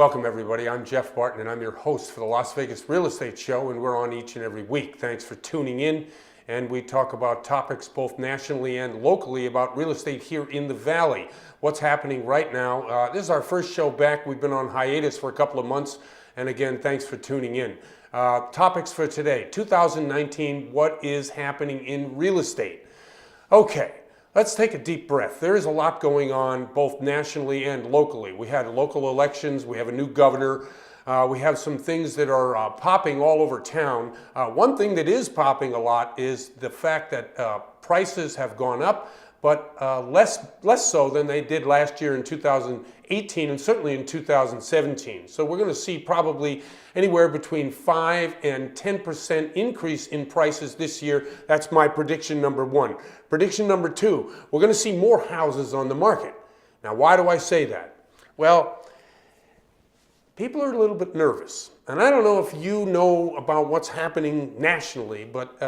Welcome everybody, I'm Jeff Barton and I'm your host for the Las Vegas Real Estate Show, and we're on each and every week. Thanks for tuning in, and we talk about topics both nationally and locally about real estate here in the Valley. What's happening right now. This is our first show back. We've been on hiatus for a couple of months, and again, thanks for tuning in. Topics for today, 2019, what is happening in real estate? Okay. Let's take a deep breath. There is a lot going on both nationally and locally. We had local elections, we have a new governor, we have some things that are popping all over town. One thing that is popping a lot is the fact that prices have gone up, but less so than they did last year in 2018 and certainly in 2017. So we're going to see probably anywhere between 5 and 10% increase in prices this year. That's my prediction number one. Prediction number two, we're going to see more houses on the market. Now, why do I say that? Well, people are a little bit nervous. And I don't know if you know about what's happening nationally, but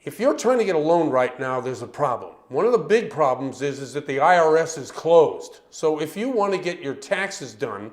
if you're trying to get a loan right now, there's a problem. One of the big problems is that the IRS is closed. So if you want to get your taxes done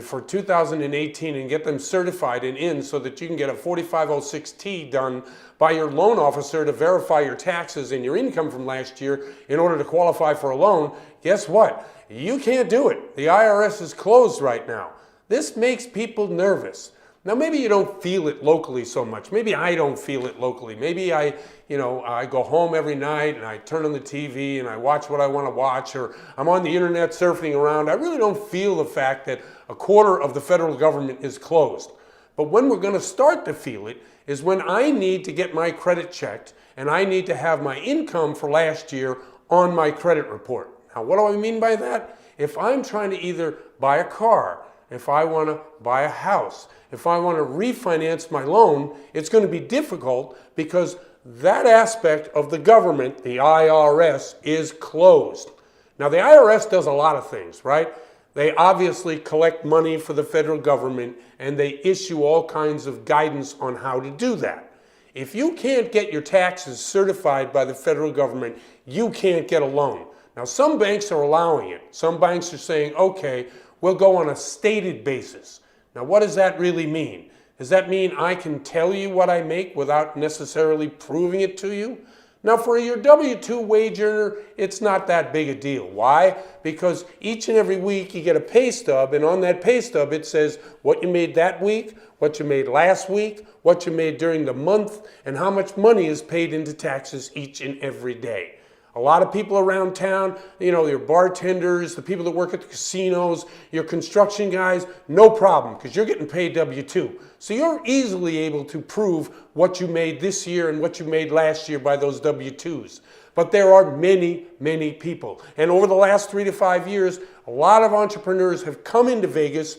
for 2018 and get them certified and in so that you can get a 4506T done by your loan officer to verify your taxes and your income from last year in order to qualify for a loan, guess what? You can't do it. The IRS is closed right now. This makes people nervous. Now, maybe you don't feel it locally so much. Maybe I don't feel it locally. Maybe I go home every night and I turn on the TV and I watch what I want to watch, or I'm on the internet surfing around. I really don't feel the fact that a quarter of the federal government is closed. But when we're going to start to feel it is when I need to get my credit checked and I need to have my income for last year on my credit report. Now, what do I mean by that? If I'm trying to either buy a car, if I want to buy a house, if I want to refinance my loan, it's going to be difficult because that aspect of the government, the IRS, is closed. Now, the IRS does a lot of things, right? They obviously collect money for the federal government and they issue all kinds of guidance on how to do that. If you can't get your taxes certified by the federal government, you can't get a loan. Now, some banks are allowing it. Some banks are saying, okay, we'll go on a stated basis. Now, what does that really mean? Does that mean I can tell you what I make without necessarily proving it to you? Now, for your W-2 wage earner, it's not that big a deal. Why? Because each and every week you get a pay stub, and on that pay stub it says what you made that week, what you made last week, what you made during the month, and how much money is paid into taxes each and every day. A lot of people around town, your bartenders, the people that work at the casinos, your construction guys, no problem, because you're getting paid W-2. So you're easily able to prove what you made this year and what you made last year by those W-2s. But there are many, many people. And over the last 3 to 5 years, a lot of entrepreneurs have come into Vegas.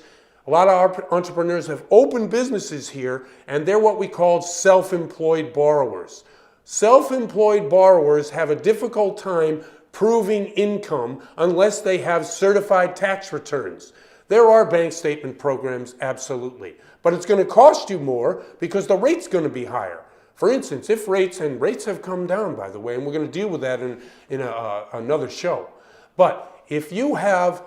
A lot of entrepreneurs have opened businesses here, and they're what we call self-employed borrowers. Self-employed borrowers have a difficult time proving income unless they have certified tax returns. There are bank statement programs, absolutely, but it's going to cost you more because the rate's going to be higher. For instance, if rates have come down, by the way, and we're going to deal with that in another show. But if you have,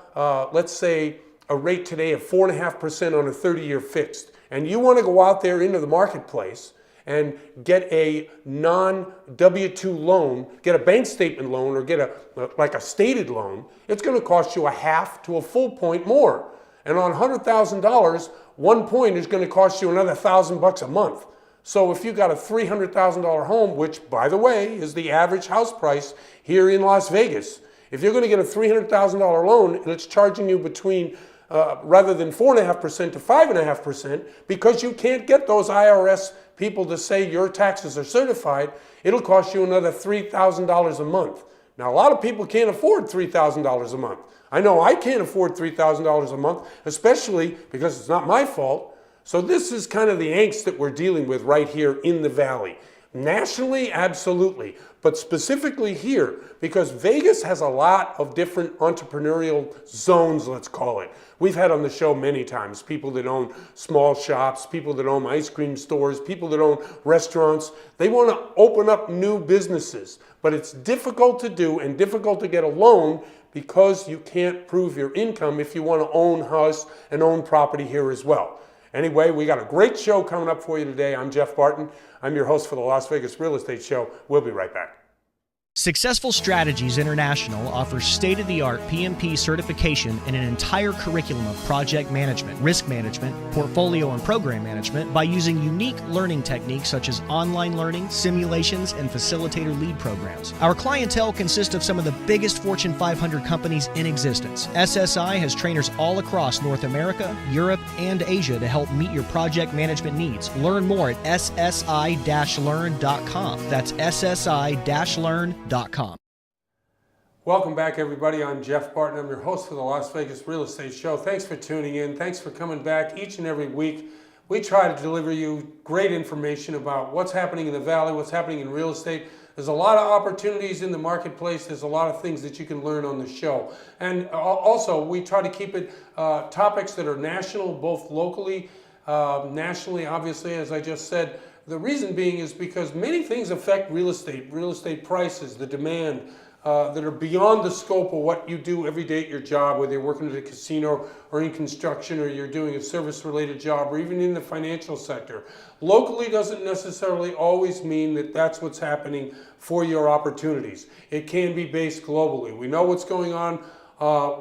let's say, a rate today of 4.5% on a 30-year fixed, and you want to go out there into the marketplace and get a non-W-2 loan, get a bank statement loan, or get a stated loan, it's going to cost you a half to a full point more. And on $100,000, 1 point is going to cost you another $1,000 a month. So if you got a $300,000 home, which, by the way, is the average house price here in Las Vegas, if you're going to get a $300,000 loan and it's charging you between rather than 4.5% to 5.5%, because you can't get those IRS people to say your taxes are certified, it'll cost you another $3,000 a month. Now, a lot of people can't afford $3,000 a month. I know I can't afford $3,000 a month, especially because it's not my fault. So this is kind of the angst that we're dealing with right here in the Valley. Nationally, absolutely, but specifically here, because Vegas has a lot of different entrepreneurial zones, let's call it. We've had on the show many times people that own small shops, people that own ice cream stores, people that own restaurants. They want to open up new businesses, but it's difficult to do and difficult to get a loan because you can't prove your income if you want to own house and own property here as well. Anyway, we got a great show coming up for you today. I'm Jeff Barton. I'm your host for the Las Vegas Real Estate Show. We'll be right back. Successful Strategies International offers state-of-the-art PMP certification and an entire curriculum of project management, risk management, portfolio and program management by using unique learning techniques such as online learning, simulations, and facilitator lead programs. Our clientele consists of some of the biggest Fortune 500 companies in existence. SSI has trainers all across North America, Europe, and Asia to help meet your project management needs. Learn more at ssi-learn.com. That's ssi-learn.com. Welcome back, everybody. I'm Jeff Barton. I'm your host for the Las Vegas Real Estate Show. Thanks for tuning in. Thanks for coming back each and every week. We try to deliver you great information about what's happening in the Valley, what's happening in real estate. There's a lot of opportunities in the marketplace. There's a lot of things that you can learn on the show. And also, we try to keep it topics that are national, both locally, nationally, obviously, as I just said. The reason being is because many things affect real estate prices, the demand, that are beyond the scope of what you do every day at your job, whether you're working at a casino or in construction or you're doing a service-related job or even in the financial sector. Locally doesn't necessarily always mean that that's what's happening for your opportunities. It can be based globally. We know what's going on,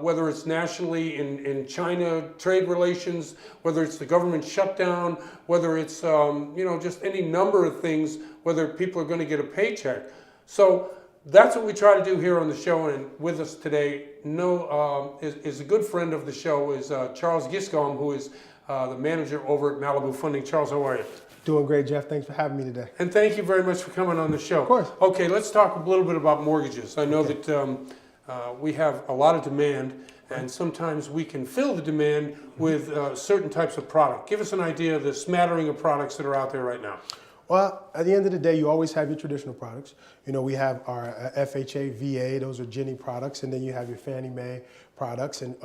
whether it's nationally in China trade relations, whether it's the government shutdown, whether it's just any number of things, whether people are going to get a paycheck. So that's what we try to do here on the show. And with us today is a good friend of the show, is Charles Giscombe, who is the manager over at Malibu Funding. Charles, how are you? Doing great, Jeff. Thanks for having me today. And thank you very much for coming on the show. Of course. Okay, let's talk a little bit about mortgages. I know that we have a lot of demand, and sometimes we can fill the demand with certain types of product. Give us an idea of the smattering of products that are out there right now. Well, at the end of the day, you always have your traditional products. You know, we have our FHA, VA, those are Ginnie products, and then you have your Fannie Mae products, and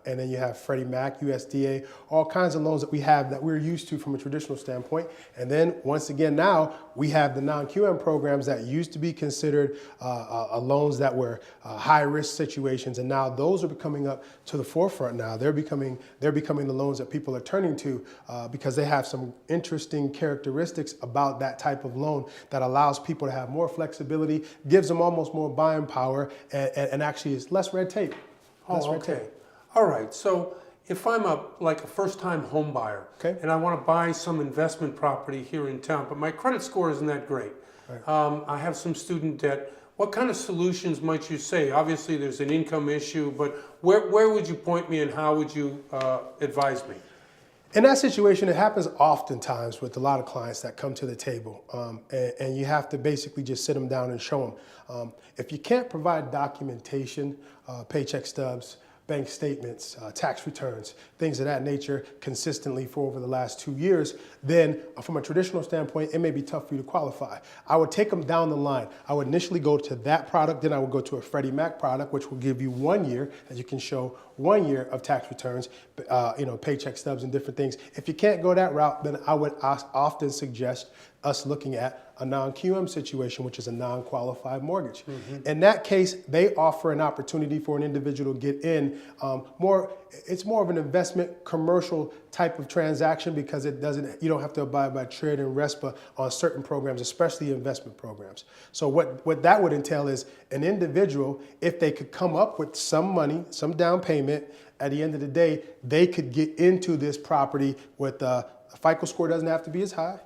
then you have Freddie Mac, USDA, all kinds of loans that we have that we're used to from a traditional standpoint. And then once again, now we have the non-QM programs that used to be considered loans that were high-risk situations, and now those are coming up to the forefront. Now they're becoming the loans that people are turning to because they have some interesting characteristics about that type of loan that allows people to have more flexibility, gives them almost more buying power, and actually is less red tape. Oh, okay. All right. So if I'm a first-time home buyer, okay, and I want to buy some investment property here in town, but my credit score isn't that great. Right. I have some student debt. What kind of solutions might you say? Obviously, there's an income issue, but where would you point me and how would you advise me? In that situation, it happens oftentimes with a lot of clients that come to the table, and you have to basically just sit them down and show them. If you can't provide documentation, paycheck stubs, bank statements, tax returns, things of that nature consistently for over the last 2 years, then from a traditional standpoint, it may be tough for you to qualify. I would take them down the line. I would initially go to that product, then I would go to a Freddie Mac product, which will give you 1 year, that you can show 1 year of tax returns, paycheck stubs and different things. If you can't go that route, then I would often suggest us looking at a non-QM situation, which is a non-qualified mortgage. Mm-hmm. In that case, they offer an opportunity for an individual to get in it's more of an investment commercial type of transaction because you don't have to abide by trade and RESPA on certain programs, especially investment programs. So what that would entail is an individual, if they could come up with some money, some down payment, at the end of the day, they could get into this property with a FICO score doesn't have to be as high.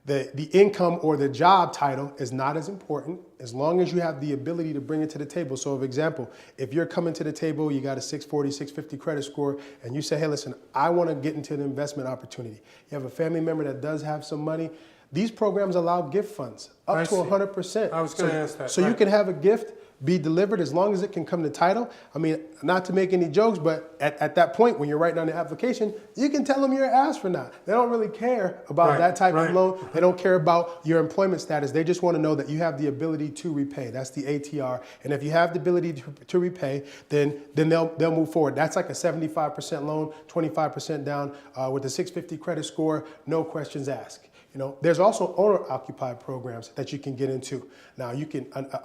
The income or the job title is not as important as long as you have the ability to bring it to the table. So, for example, if you're coming to the table, you got a 640, 650 credit score, and you say, hey, listen, I want to get into an investment opportunity. You have a family member that does have some money. These programs allow gift funds up to 100%. I was going to ask that. So you can have a gift be delivered as long as it can come to title. I mean, not to make any jokes, but at that point when you're writing on the application, you can tell them you're an astronaut. They don't really care about that type of loan. They don't care about your employment status. They just want to know that you have the ability to repay. That's the ATR. And if you have the ability to repay, then they'll move forward. That's like a 75% loan, 25% down with a 650 credit score, no questions asked. You know, there's also owner-occupied programs that you can get into. Now,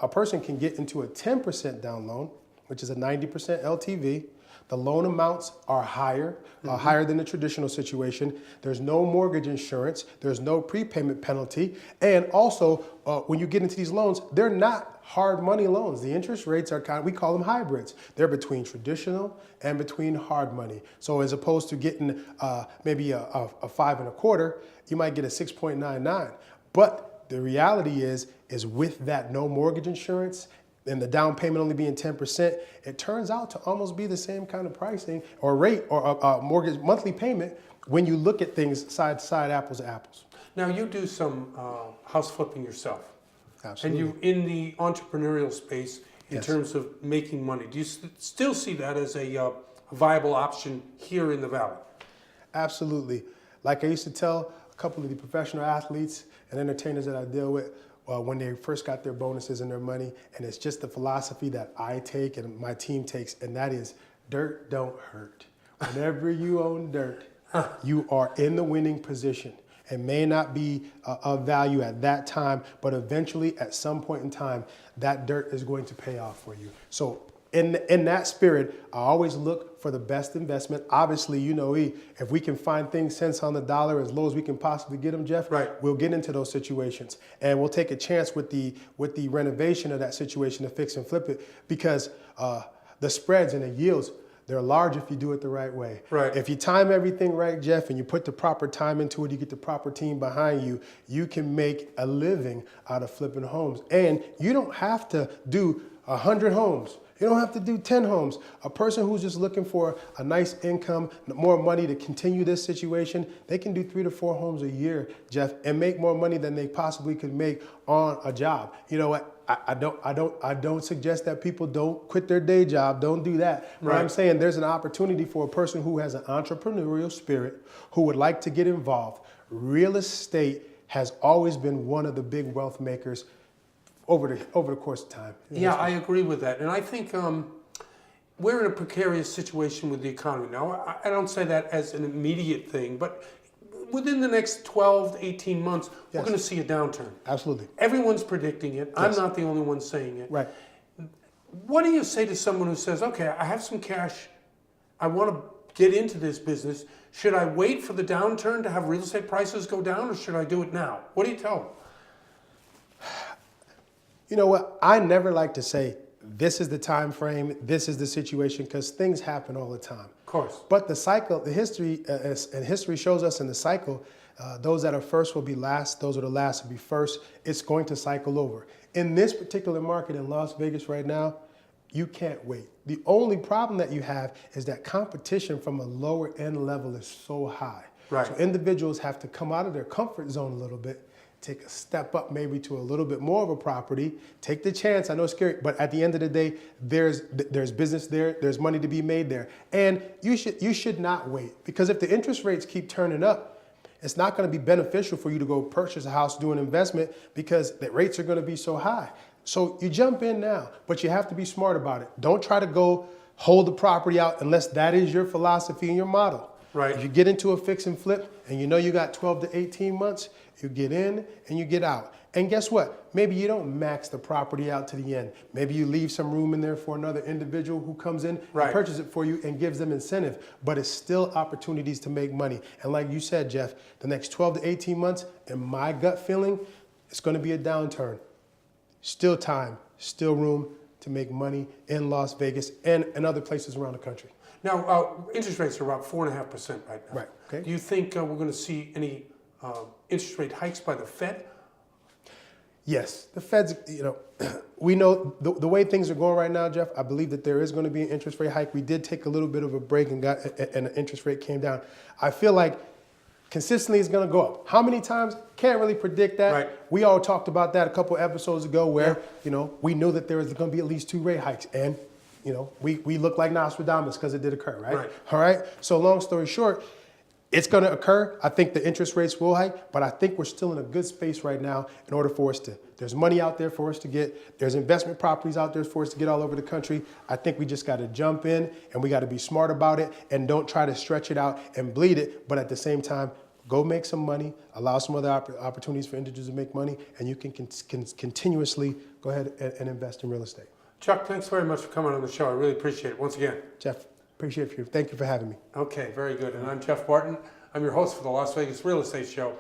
a person can get into a 10% down loan, which is a 90% LTV. The loan amounts are higher, higher than the traditional situation. There's no mortgage insurance. There's no prepayment penalty. And also, when you get into these loans, they're not hard money loans. The interest rates are we call them hybrids. They're between traditional and between hard money. So as opposed to getting maybe a 5 1/4, you might get a 6.99. But the reality is with that no mortgage insurance and the down payment only being 10%, it turns out to almost be the same kind of pricing or rate or mortgage monthly payment when you look at things side to side, apples to apples. Now, you do some house flipping yourself. Absolutely. And you in the entrepreneurial space in terms of making money. Do you still see that as a viable option here in the Valley? Absolutely. Like I used to tell a couple of the professional athletes and entertainers that I deal with, when they first got their bonuses and their money, and it's just the philosophy that I take and my team takes, and that is dirt don't hurt. Whenever you own dirt, you are in the winning position. It may not be of value at that time, but eventually at some point in time, that dirt is going to pay off for you. So in that spirit, I always look for the best investment. Obviously, you know, if we can find things cents on the dollar as low as we can possibly get them, Jeff, we'll get into those situations. And we'll take a chance with the renovation of that situation to fix and flip it, because the spreads and the yields, they're large if you do it the right way. If you time everything right, Jeff, and you put the proper time into it, you get the proper team behind you, you can make a living out of flipping homes. And you don't have to do 100 homes. You don't have to do 10 homes. A person who's just looking for a nice income, more money to continue this situation, they can do 3 to 4 homes a year, Jeff, and make more money than they possibly could make on a job. You know what? I don't suggest that people don't quit their day job. Don't do that. But I'm saying there's an opportunity for a person who has an entrepreneurial spirit, who would like to get involved. Real estate has always been one of the big wealth makers over the course of time. Yeah, I agree with that. And I think we're in a precarious situation with the economy now. I don't say that as an immediate thing, but within the next 12 to 18 months, we're going to see a downturn. Absolutely. Everyone's predicting it. I'm not the only one saying it. Right. What do you say to someone who says, okay, I have some cash, I want to get into this business. Should I wait for the downturn to have real estate prices go down, or should I do it now? What do you tell them? You know what? I never like to say, this is the time frame, this is the situation, because things happen all the time. Of course. But the cycle, the history, and history shows us in the cycle, those that are first will be last, those that are last will be first. It's going to cycle over. In this particular market in Las Vegas right now, you can't wait. The only problem that you have is that competition from a lower end level is so high. So individuals have to come out of their comfort zone a little bit, take a step up maybe to a little bit more of a property, take the chance. I know it's scary, but at the end of the day, there's business there, there's money to be made there. And you should not wait, because if the interest rates keep turning up, it's not going to be beneficial for you to go purchase a house, do an investment, because the rates are going to be so high. So you jump in now, but you have to be smart about it. Don't try to go hold the property out unless that is your philosophy and your model. If you get into a fix and flip and you know you got 12 to 18 months, you get in and you get out. And guess what? Maybe you don't max the property out to the end. Maybe you leave some room in there for another individual who comes in and purchases it for you and gives them incentive. But it's still opportunities to make money. And like you said, Jeff, the next 12 to 18 months, in my gut feeling, it's going to be a downturn. Still time, still room to make money in Las Vegas and other places around the country. Now, interest rates are about 4.5% right now. Okay. Do you think we're going to see any interest rate hikes by the Fed? Yes, the Fed's, we know the way things are going right now, Jeff, I believe that there is going to be an interest rate hike. We did take a little bit of a break and the interest rate came down. I feel like consistently it's going to go up. How many times? Can't really predict that. Right. We all talked about that a couple episodes ago where, Yeah. you know, we knew that there was going to be at least 2 rate hikes. And, you know, we look like Nostradamus because it did occur, right? Right. All right. So long story short, it's going to occur. I think the interest rates will hike, but I think we're still in a good space right now in order for us to, there's money out there for us to get, there's investment properties out there for us to get all over the country. I think we just got to jump in and we got to be smart about it and don't try to stretch it out and bleed it. But at the same time, go make some money, allow some other opportunities for individuals to make money, and you can continuously go ahead and invest in real estate. Chuck, thanks very much for coming on the show. I really appreciate it. Once again. Jeff, appreciate you. Thank you for having me. Okay, very good. And I'm Jeff Barton. I'm your host for the Las Vegas Real Estate Show.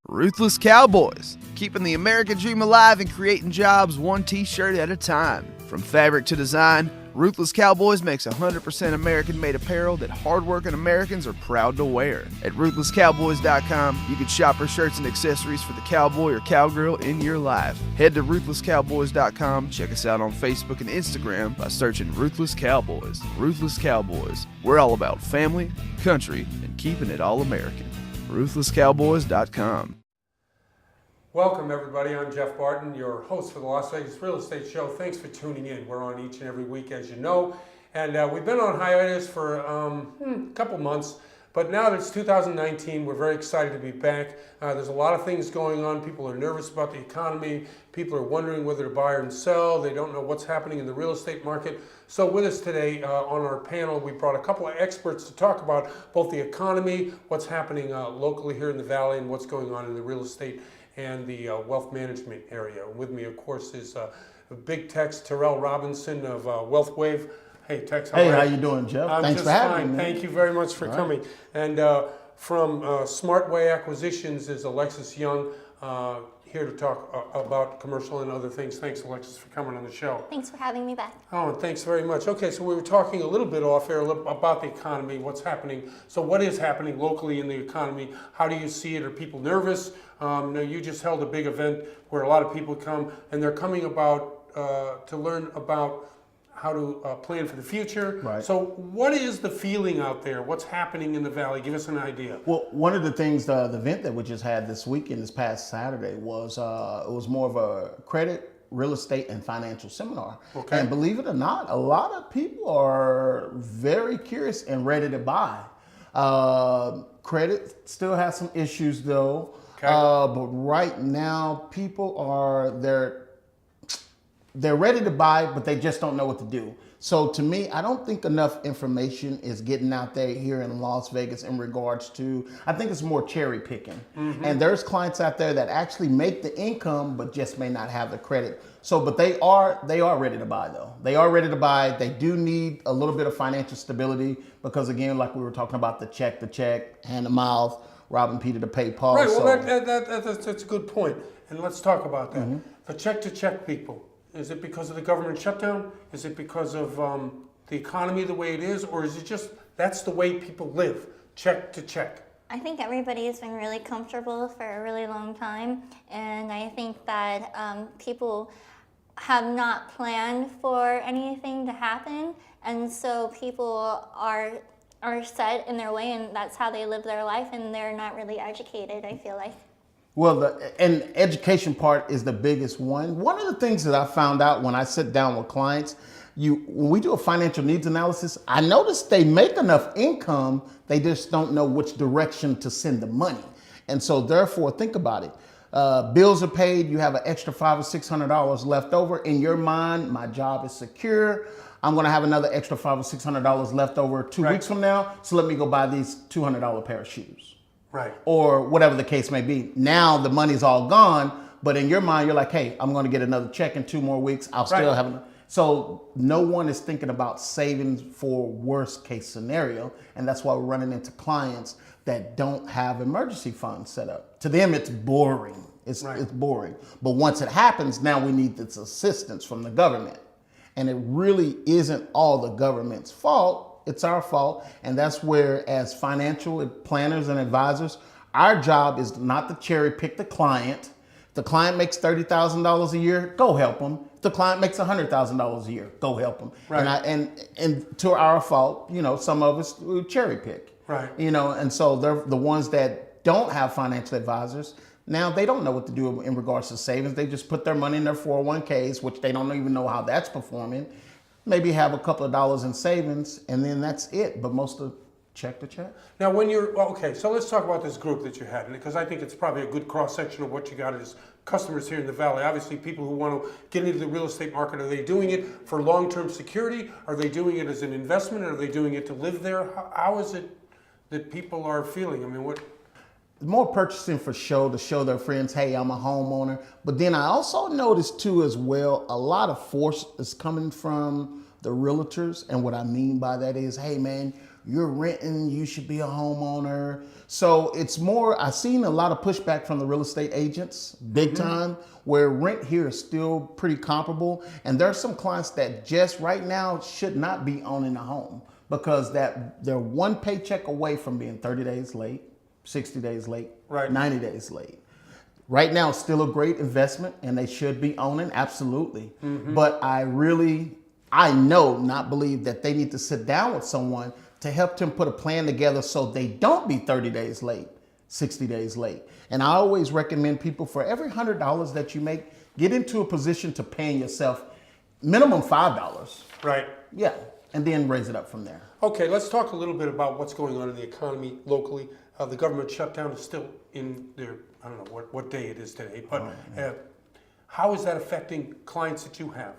Ruthless Cowboys, keeping the American dream alive and creating jobs one t-shirt at a time. From fabric to design, Ruthless Cowboys makes 100% American-made apparel that hardworking Americans are proud to wear. At RuthlessCowboys.com, you can shop for shirts and accessories for the cowboy or cowgirl in your life. Head to RuthlessCowboys.com, check us out on Facebook and Instagram by searching Ruthless Cowboys. Ruthless Cowboys, we're all about family, country, and keeping it all American. RuthlessCowboys.com. Welcome, everybody. I'm Jeff Barton, your host for the Las Vegas Real Estate Show. Thanks for tuning in. We're on each and every week, as you know. And we've been on hiatus for a couple months. But now that it's 2019, we're very excited to be back. There's a lot of things going on. People are nervous about the economy. People are wondering whether to buy or sell. They don't know what's happening in the real estate market. So with us today on our panel, we brought a couple of experts to talk about both the economy, what's happening locally here in the Valley, and what's going on in the real estate and the wealth management area. With me, of course, is Big Tex Terrell Robinson of WealthWave. Hey, Tex, how you doing, Jeff? I'm Thanks just for having fine. me. Thank you very much for coming. And from Smartway Acquisitions is Alexis Young, here to talk about commercial and other things. Thanks, Alexis, for coming on the show. Thanks for having me back. Oh, and thanks very much. Okay, so we were talking a little bit off air about the economy, what's happening. So what is happening locally in the economy? How do you see it? Are people nervous? You just held a big event where a lot of people come, and they're coming about to learn about how to plan for the future. Right. So what is the feeling out there? What's happening in the Valley? Give us an idea. Well, one of the things, the event that we just had this weekend, this past Saturday, was it was more of a credit, real estate, and financial seminar. Okay. And believe it or not, a lot of people are very curious and ready to buy. Credit still has some issues though. Okay. But right now, people are they're ready to buy, but they just don't know what to do. So to me, I don't think enough information is getting out there here in Las Vegas in regards to, I think it's more cherry picking. Mm-hmm. And there's clients out there that actually make the income, but just may not have the credit. So, but they are ready to buy though. They are ready to buy. They do need a little bit of financial stability because again, like we were talking about the check, hand to mouth, robbing Peter to pay Paul. Right, well, So, that's a good point. And let's talk about that. Mm-hmm. The check people. Is it because of the government shutdown? Is it because of the economy the way it is? Or is it just that's the way people live, check to check? I think everybody has been really comfortable for a really long time, and I think that people have not planned for anything to happen, and so people are set in their way, and that's how they live their life, and they're not really educated, I feel like. Well, and education part is the biggest one. One of the things that I found out when I sit down with clients, when we do a financial needs analysis, I notice they make enough income, they just don't know which direction to send the money. And so therefore, think about it. Bills are paid, you have an extra $500 or $600 left over. In your mind, my job is secure. I'm gonna have another extra $500 or $600 left over 2 weeks from now, so let me go buy these $200 pair of shoes. Right. Or whatever the case may be. Now the money's all gone, but in your mind, you're like, hey, I'm going to get another check in 2 more weeks. I'll still have enough. So no one is thinking about savings for worst case scenario. And that's why we're running into clients that don't have emergency funds set up. To them, it's boring. It's boring. But once it happens, now we need this assistance from the government. And it really isn't all the government's fault. It's our fault. And that's where, as financial planners and advisors, our job is not to cherry pick the client. If the client makes $30,000 a year, go help them. If the client makes $100,000 a year, go help them. Right. And to our fault, some of us we cherry pick. Right. And so they're the ones that that don't have financial advisors, now they don't know what to do in regards to savings. They just put their money in their 401ks, which they don't even know how that's performing. Maybe have a couple of dollars in savings, and then that's it. But most of check to check. Now, when you're, well, okay, so let's talk about this group that you had, because I think it's probably a good cross-section of what you got as customers here in the Valley. Obviously, people who want to get into the real estate market, are they doing it for long-term security? Are they doing it as an investment? Are they doing it to live there? How is it that people are feeling? I mean, what? More purchasing for show, to show their friends, hey, I'm a homeowner. But then I also noticed too as well, a lot of force is coming from the realtors. And what I mean by that is, hey man, you're renting, you should be a homeowner. So it's more, I've seen a lot of pushback from the real estate agents, big time, where rent here is still pretty comparable. And there are some clients that just right now should not be owning a home because that they're one paycheck away from being 30 days late, 60 days late, Right. 90 days late. Right now, it's still a great investment and they should be owning, absolutely. But I know, not believe that they need to sit down with someone to help them put a plan together so they don't be 30 days late, 60 days late. And I always recommend people, for every $100 that you make, get into a position to paying yourself minimum $5. Right. Yeah, and then raise it up from there. Okay, let's talk a little bit about what's going on in the economy locally. The government shutdown is still in there. I don't know what day it is today, but how is that affecting clients that you have?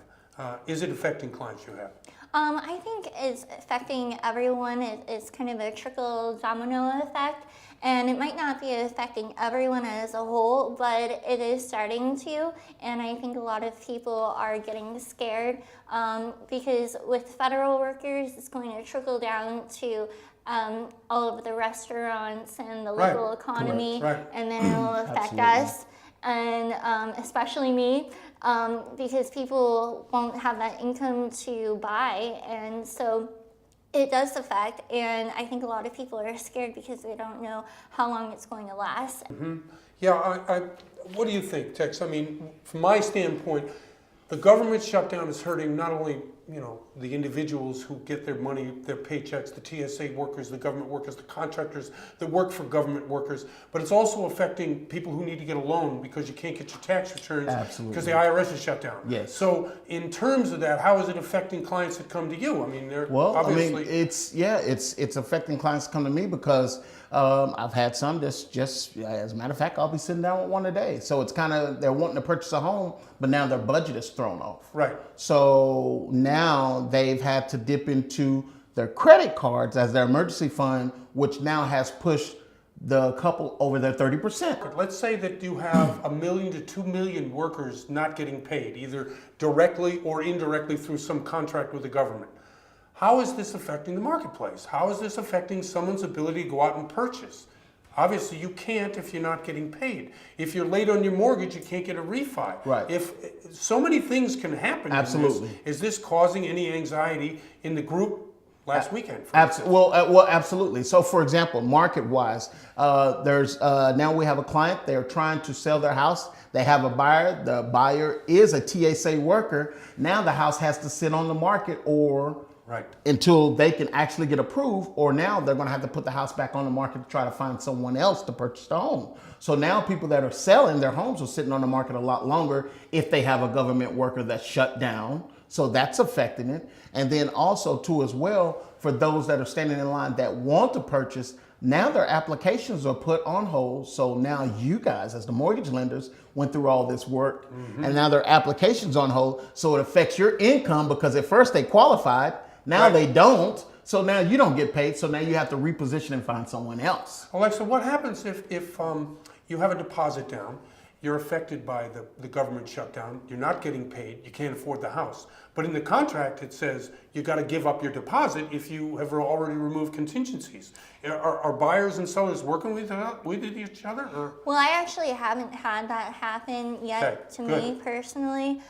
Is it affecting clients you have? I think it's affecting everyone. It's kind of a trickle domino effect, and it might not be affecting everyone as a whole, but it is starting to. And I think a lot of people are getting scared because with federal workers, it's going to trickle down to all of the restaurants and the Right. local economy, Correct. Right. and then it will affect us, and especially me. Because people won't have that income to buy, and so it does affect, and I think a lot of people are scared because they don't know how long it's going to last. Yeah, what do you think, Tex? I mean, from my standpoint, the government shutdown is hurting not only, the individuals who get their money, their paychecks, the TSA workers, the government workers, the contractors that work for government workers, but it's also affecting people who need to get a loan because you can't get your tax returns Absolutely. because the IRS is shut down. Yes. So in terms of that, how is it affecting clients that come to you? I mean, they're obviously... it's affecting clients to come to me because I've had some that's just, as a matter of fact, I'll be sitting down with one today. So it's kind of, they're wanting to purchase a home, but now their budget is thrown off. Right. So now they've had to dip into their credit cards as their emergency fund, which now has pushed the couple over their 30%. Let's say that you have 1 million to 2 million workers not getting paid, either directly or indirectly through some contract with the government. How is this affecting the marketplace? How is this affecting someone's ability to go out and purchase? Obviously, you can't if you're not getting paid. If you're late on your mortgage, you can't get a refi. Right. If so many things can happen. Absolutely. In this. Is this causing any anxiety in the group last weekend? Well, absolutely. So, for example, market-wise, there's now we have a client. They're trying to sell their house. They have a buyer. The buyer is a TSA worker. Now the house has to sit on the market until they can actually get approved, or now they're going to have to put the house back on the market to try to find someone else to purchase the home. So now people that are selling their homes are sitting on the market a lot longer if they have a government worker that's shut down. So that's affecting it. And then also too as well, for those that are standing in line that want to purchase, now their applications are put on hold. So now you guys as the mortgage lenders went through all this work and now their applications on hold. So it affects your income because at first they qualified, now they don't. So now you don't get paid. So now you have to reposition and find someone else. Alexa, what happens if you have a deposit down, you're affected by the government shutdown, you're not getting paid, you can't afford the house. But in the contract, it says you got to give up your deposit if you have already removed contingencies. Are buyers and sellers working with each other? Or? Well, I actually haven't had that happen yet me personally.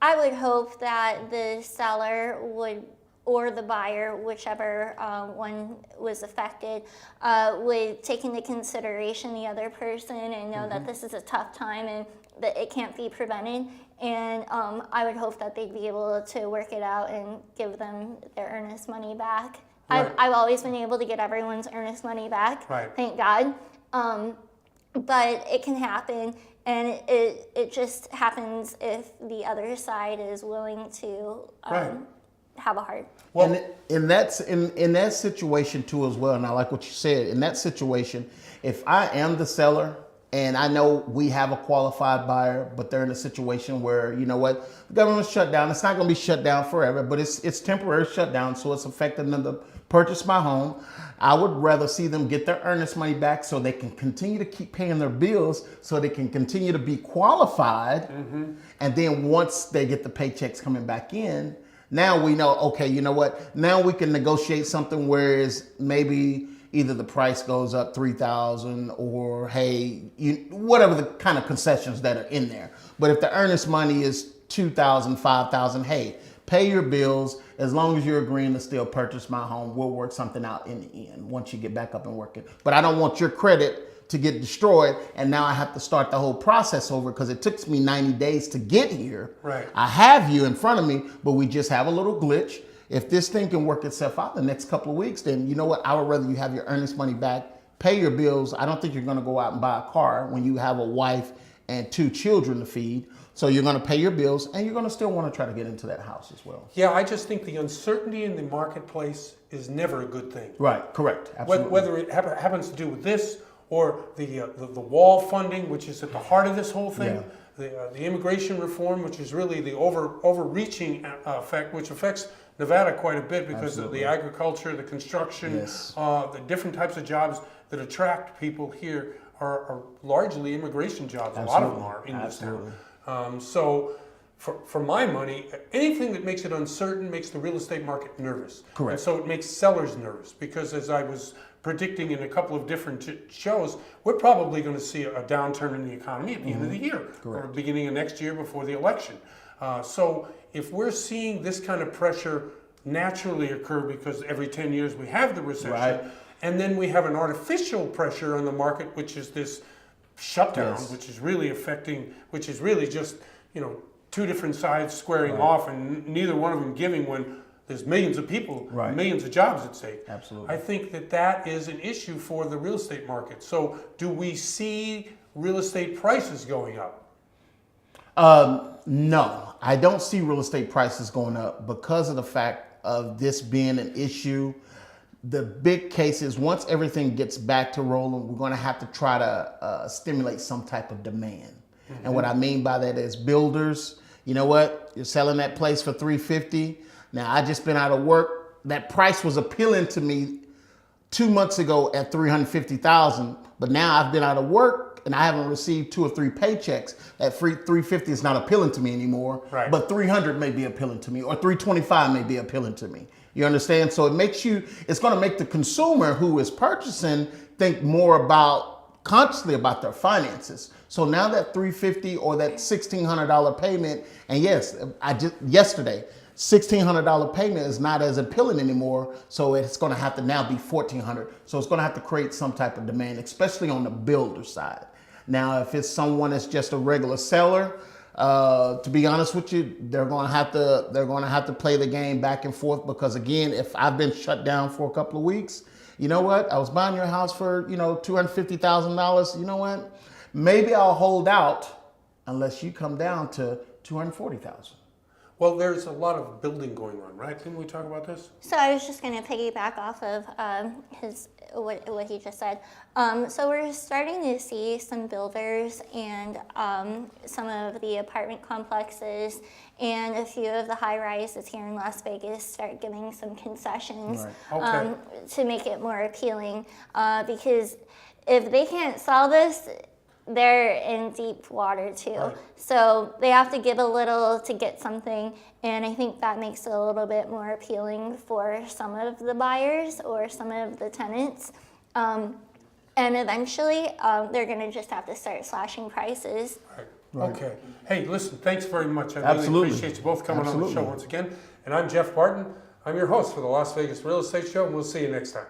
I would hope that the seller would, or the buyer, whichever one was affected, would take into consideration the other person and know that this is a tough time and that it can't be prevented. And I would hope that they'd be able to work it out and give them their earnest money back I've always been able to get everyone's earnest money back. Right. Thank God. But it can happen, and it just happens if the other side is willing to have a heart. Well, in that situation too as well, and I like what you said. In that situation, if I am the seller and I know we have a qualified buyer, but they're in a situation where, you know what, the government's shut down. It's not going to be shut down forever, but it's temporary shutdown, so it's affecting them to purchase my home. I would rather see them get their earnest money back so they can continue to keep paying their bills, so they can continue to be qualified. And then once they get the paychecks coming back in, now we know, okay, you know what? Now we can negotiate something whereas maybe either the price goes up $3,000 or hey, whatever the kind of concessions that are in there. But if the earnest money is $2,000, $5,000, hey, pay your bills. As long as you're agreeing to still purchase my home, we'll work something out in the end once you get back up and working. But I don't want your credit to get destroyed, and now I have to start the whole process over because it took me 90 days to get here. Right. I have you in front of me, but we just have a little glitch. If this thing can work itself out the next couple of weeks, then you know what? I would rather you have your earnest money back, pay your bills. I don't think you're going to go out and buy a car when you have a wife and 2 children to feed. So you're going to pay your bills, and you're going to still want to try to get into that house as well. Yeah, I just think the uncertainty in the marketplace is never a good thing. Right, correct. Absolutely. Whether it happens to do with this or the wall funding, which is at the heart of this whole thing, the immigration reform, which is really the overreaching effect, which affects Nevada quite a bit because of the agriculture, the construction, the different types of jobs that attract people here are largely immigration jobs. A lot of them are in this town. So for my money, anything that makes it uncertain makes the real estate market nervous. Correct. And so it makes sellers nervous because, as I was predicting in a couple of different shows, we're probably going to see a downturn in the economy at the end of the year or beginning of next year before the election. So if we're seeing this kind of pressure naturally occur because every 10 years we have the recession, and then we have an artificial pressure on the market, which is this shutdown, which is really affecting, which is really just, 2 different sides squaring off and neither one of them giving when there's millions of people, millions of jobs at stake. Absolutely. I think that is an issue for the real estate market. So do we see real estate prices going up? No, I don't see real estate prices going up because of the fact of this being an issue. The big case is once everything gets back to rolling, we're going to have to try to stimulate some type of demand. And what I mean by that is builders, you know what? You're selling that place for $350. Now, I just been out of work. That price was appealing to me 2 months ago at $350,000, but now I've been out of work and I haven't received 2 or 3 paychecks. That free $350 is not appealing to me anymore, but $300 may be appealing to me, or $325 may be appealing to me. You understand? So it's going to make the consumer who is purchasing think more consciously about their finances. So now that $350 or that $1,600 payment, and yes, yesterday, $1,600 payment is not as appealing anymore, so it's going to have to now be $1,400. So it's going to have to create some type of demand, especially on the builder side. Now, if it's someone that's just a regular seller, to be honest with you, they're going to have to play the game back and forth because, again, if I've been shut down for a couple of weeks, you know what? I was buying your house for $250,000. You know what? Maybe I'll hold out unless you come down to $240,000. Well, there's a lot of building going on, right? Didn't we talk about this? So I was just going to piggyback off of what he just said. So we're starting to see some builders and some of the apartment complexes and a few of the high rises here in Las Vegas start giving some concessions to make it more appealing. Because if they can't sell this, they're in deep water too. So they have to give a little to get something, and I think that makes it a little bit more appealing for some of the buyers or some of the tenants. And eventually, they're gonna just have to start slashing prices. Okay. Hey, listen, thanks very much. I really appreciate you both coming on the show once again. And I'm Jeff Barton. I'm your host for the Las Vegas Real Estate Show, and we'll see you next time.